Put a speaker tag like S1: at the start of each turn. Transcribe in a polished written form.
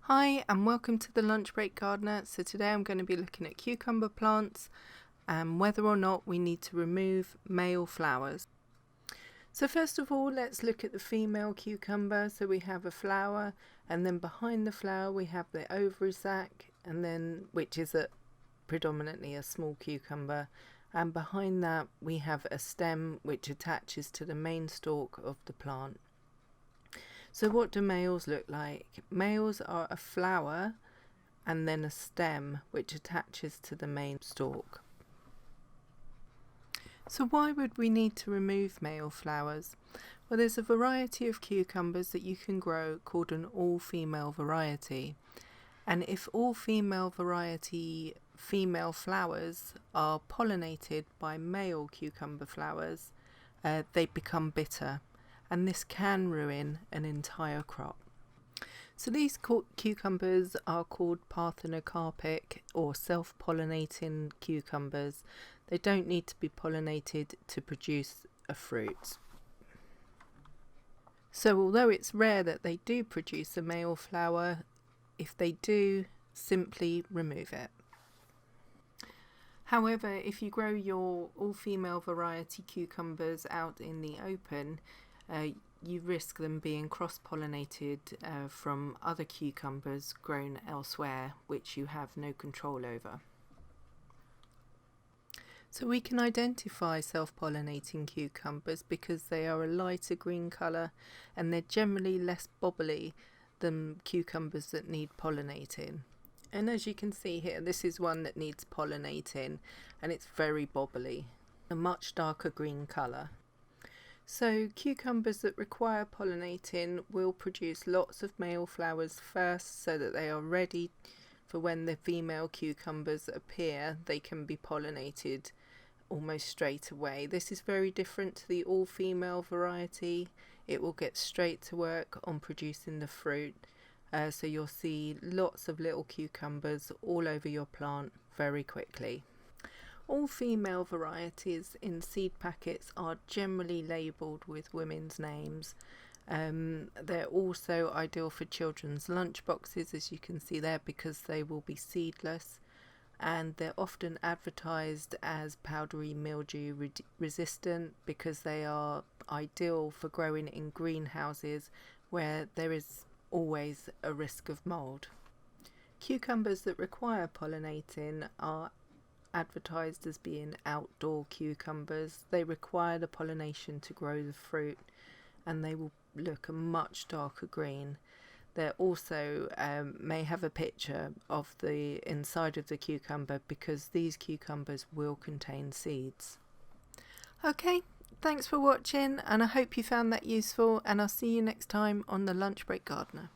S1: Hi and welcome to the Lunch Break Gardener. So today I'm going to be looking at cucumber plants and whether or not we need to remove male flowers. So first of all, let's look at the female cucumber. So we have a flower, and then behind the flower we have the ovary sac, and then which is predominantly a small cucumber, and behind that we have a stem which attaches to the main stalk of the plant. So what do males look like? Males are a flower and then a stem which attaches to the main stalk. So why would we need to remove male flowers? Well, there's a variety of cucumbers that you can grow called an all-female variety. And if all-female variety female flowers are pollinated by male cucumber flowers, they become bitter, and this can ruin an entire crop. So these cucumbers are called parthenocarpic or self-pollinating cucumbers. They don't need to be pollinated to produce a fruit. So although it's rare that they do produce a male flower, if they do, simply remove it. However, if you grow your all-female variety cucumbers out in the open, you risk them being cross-pollinated from other cucumbers grown elsewhere, which you have no control over. So we can identify self-pollinating cucumbers because they are a lighter green colour and they're generally less bobbly than cucumbers that need pollinating. And as you can see here, this is one that needs pollinating and it's very bobbly, a much darker green colour. So cucumbers that require pollinating will produce lots of male flowers first so that they are ready for when the female cucumbers appear, they can be pollinated almost straight away. This is very different to the all-female variety. It will get straight to work on producing the fruit. So you'll see lots of little cucumbers all over your plant very quickly. All female varieties in seed packets are generally labelled with women's names. They're also ideal for children's lunch boxes, as you can see there, because they will be seedless, and they're often advertised as powdery mildew resistant because they are ideal for growing in greenhouses where there is always a risk of mould. Cucumbers that require pollinating are advertised as being outdoor cucumbers. They require the pollination to grow the fruit and they will look a much darker green. They also may have a picture of the inside of the cucumber because these cucumbers will contain seeds. Okay, thanks for watching and I hope you found that useful, and I'll see you next time on the Lunch Break Gardener.